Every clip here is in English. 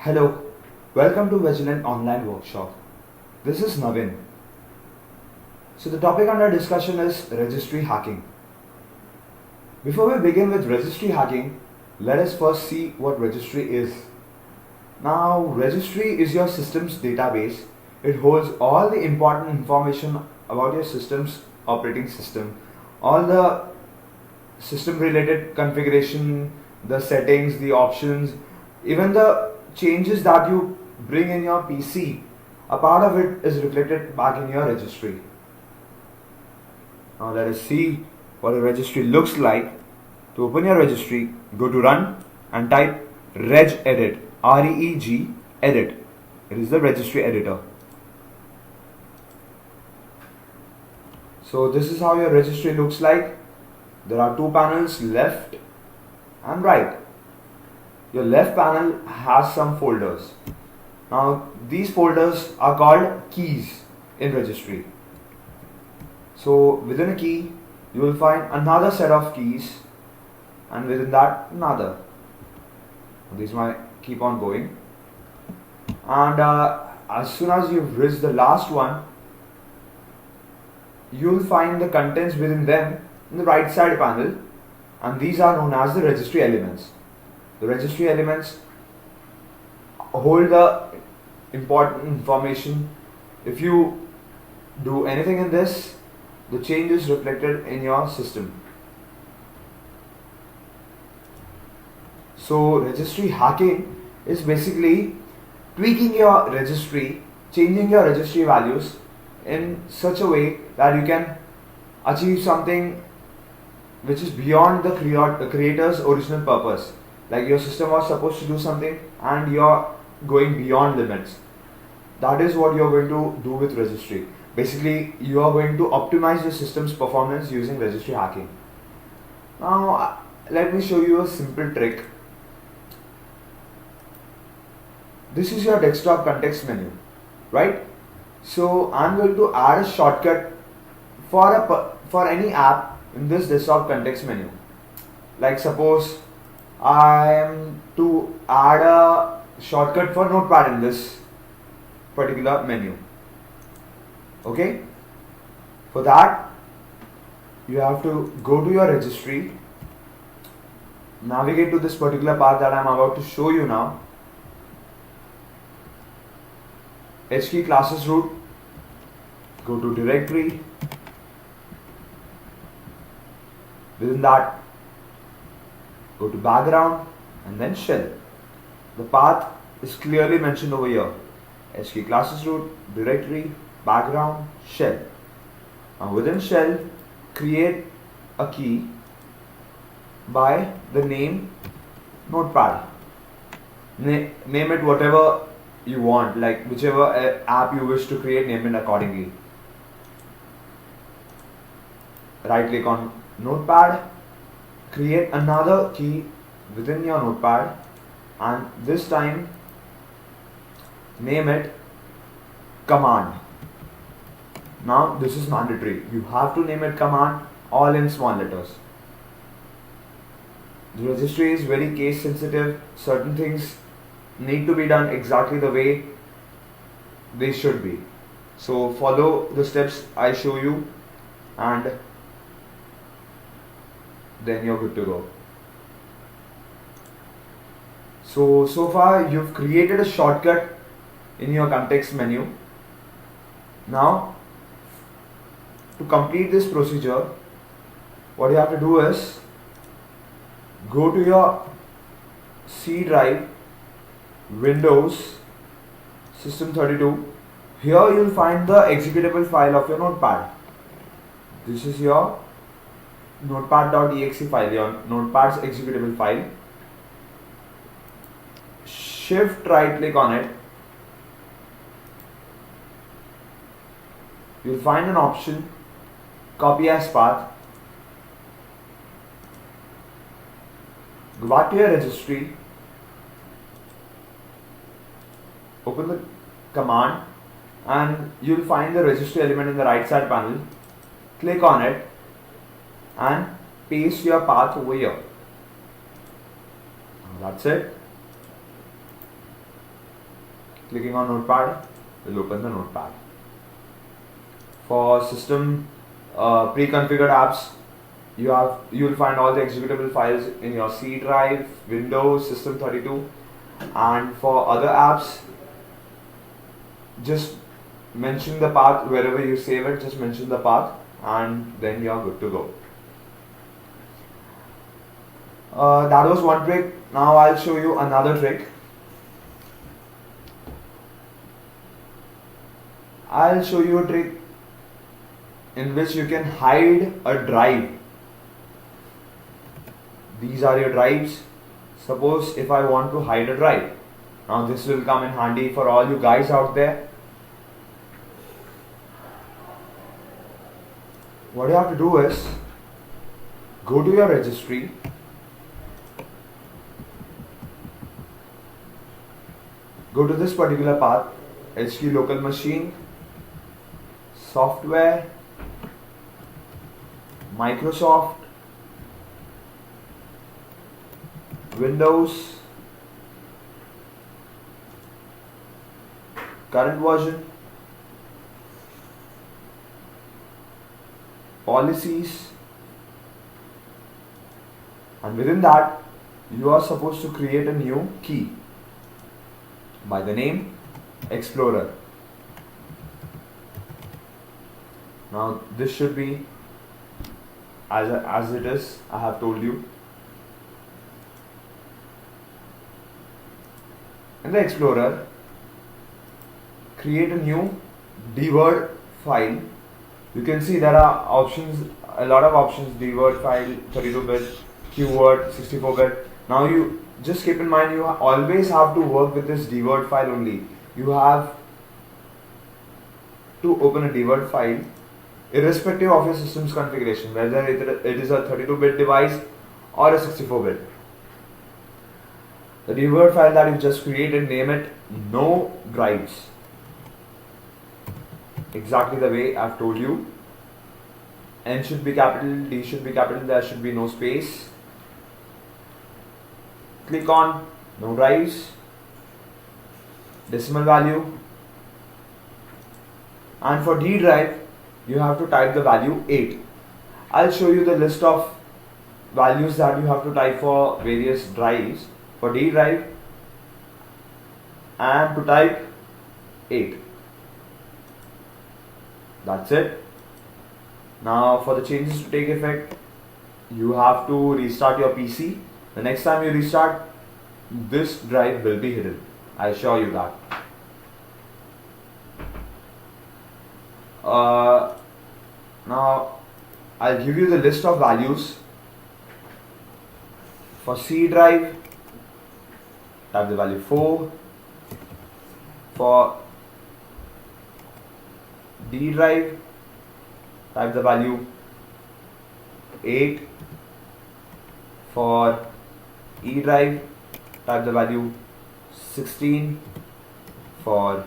Hello, welcome to Vigilant Online Workshop. This is Navin. So the topic under discussion is registry hacking. Before we begin with registry hacking, let us first see what registry is. Now, registry is your system's database. It holds all the important information about your system's operating system, all the system related configuration, the settings, the options, even the changes that you bring in your PC. A part of it is reflected back in your registry. Now let us see what a registry looks like. To open your registry, go to run and type regedit, R-E-E-G, edit. It is the registry editor. So this is how your registry looks like. There are two panels, left and right. Your left panel has some folders. Now these folders are called keys in registry. So within a key you will find another set of keys, and within that another. These might keep on going, and as soon as you've reached the last one, you will find the contents within them in the right side panel, and these are known as the registry elements. The registry elements hold the important information. If you do anything in this, the change is reflected in your system. So registry hacking is basically tweaking your registry, changing your registry values in such a way that you can achieve something which is beyond the creator's original purpose. Like your system was supposed to do something and you're going beyond limits. That is what you're going to do with registry. Basically, you are going to optimize your system's performance using registry hacking. Now, let me show you a simple trick. This is your desktop context menu, right? So I'm going to add a shortcut for any app in this desktop context menu. Like suppose I am to add a shortcut for Notepad in this particular menu. Okay, for that you have to go to your registry, navigate to this particular path that I am about to show you now. HKey classes root, go to directory, within that go to background and then shell. The path is clearly mentioned over here. HKey classes root, directory, background, shell. Now within shell, create a key by the name Notepad. Name it whatever you want, like whichever app you wish to create, name it accordingly. Right click on Notepad, create another key within your Notepad, and this time name it command. Now this is mandatory. You have to name it command, all in small letters. The registry is very case sensitive. Certain things need to be done exactly the way they should be. So follow the steps I show you and then you're good to go. So far you've created a shortcut in your context menu. Now to complete this procedure, what you have to do is go to your C drive, Windows, System 32. Here you'll find the executable file of your Notepad. This is your notepad.exe file, your Notepad's executable file. Shift right click on it. You'll find an option, copy as path. Go back to your registry, open the command, and you'll find the registry element in the right side panel. Click on it and paste your path over here. That's it. Clicking on notepad will open the notepad. For system pre-configured apps, you will find all the executable files in your C drive, Windows, System 32, and for other apps, just mention the path wherever you save it. Just mention the path, and then you are good to go. That was one trick. Now I'll show you another trick. I'll show you a trick in which you can hide a drive. These are your drives. Suppose if I want to hide a drive. Now this will come in handy for all you guys out there. What you have to do is go to your registry. Go to this particular path, HT local machine, software, Microsoft, Windows, current version, policies, and within that you are supposed to create a new key by the name Explorer. Now this should be as it is, I have told you. In the Explorer, create a new dword file. You can see there are options, a lot of options: dword file, 32-bit, qword, 64-bit. Now you just keep in mind, you always have to work with this dword file only. You have to open a dword file irrespective of your system's configuration, whether it is a 32-bit device or a 64-bit. The dword file that you just created, name it no drives. Exactly the way I've told you. N should be capital, D should be capital, there should be no space. Click on no drives, decimal value, and for D drive you have to type the value 8. I'll show you the list of values that you have to type for various drives. For D drive, I am to type 8. That's it. Now for the changes to take effect, you have to restart your PC. The next time you restart, this drive will be hidden. I assure you that. Now I'll give you the list of values. For C drive, type the value 4. For D drive, type the value 8. For E drive, type the value 16. For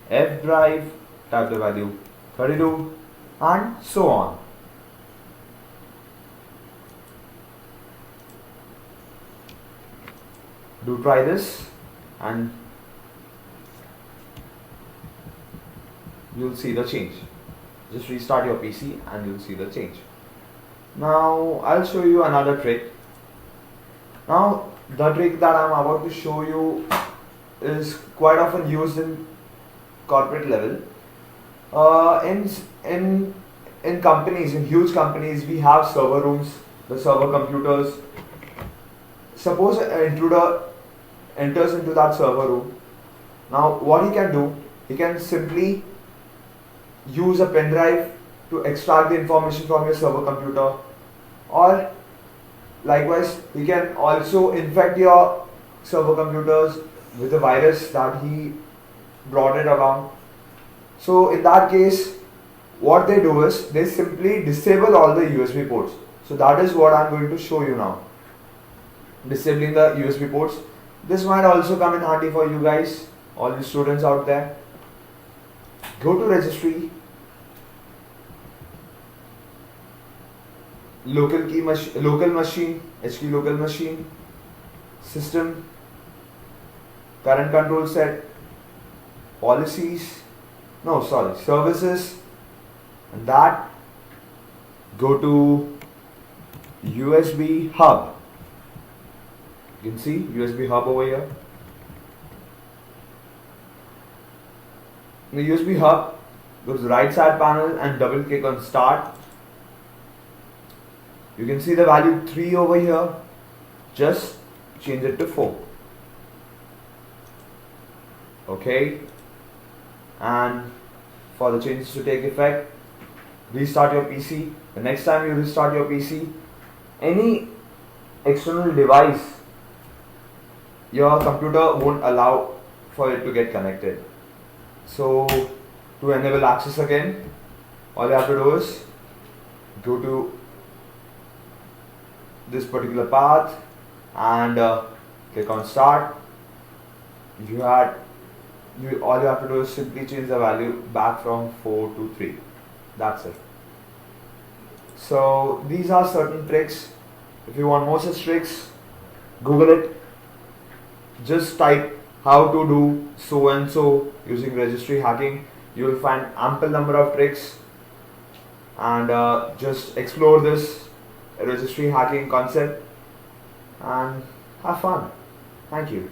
F drive, type the value 32, and so on. Do try this and you'll see the change. Just restart your PC and you'll see the change. Now I'll show you another trick. Now the trick that I'm about to show you is quite often used in corporate level. In companies, in huge companies, we have server rooms, the server computers. Suppose an intruder enters into that server room. Now what he can do, he can simply use a pen drive to extract the information from your server computer, or likewise he can also infect your server computers with a virus that he brought it along. So in that case, what they do is they simply disable all the USB ports. So that is what I'm going to show you now. Disabling the USB ports. This might also come in handy for you guys, all the students out there. Go to registry, local machine, HT local machine, system, current control set, policies, no sorry, services, and that go to USB hub. You can see USB hub over here. In the USB hub, go to the right side panel and double click on start. You can see the value 3 over here. Just change it to 4. Okay, and for the changes to take effect, restart your PC. The next time you restart your PC, any external device, your computer won't allow for it to get connected. So to enable access again, all you have to do is go to this particular path and click on start. All you have to do is simply change the value back from 4 to 3. That's it. So these are certain tricks. If you want more such tricks, Google it. Just type how to do so and so using registry hacking. You will find ample number of tricks, and just explore this registry hacking concept and have fun. Thank you.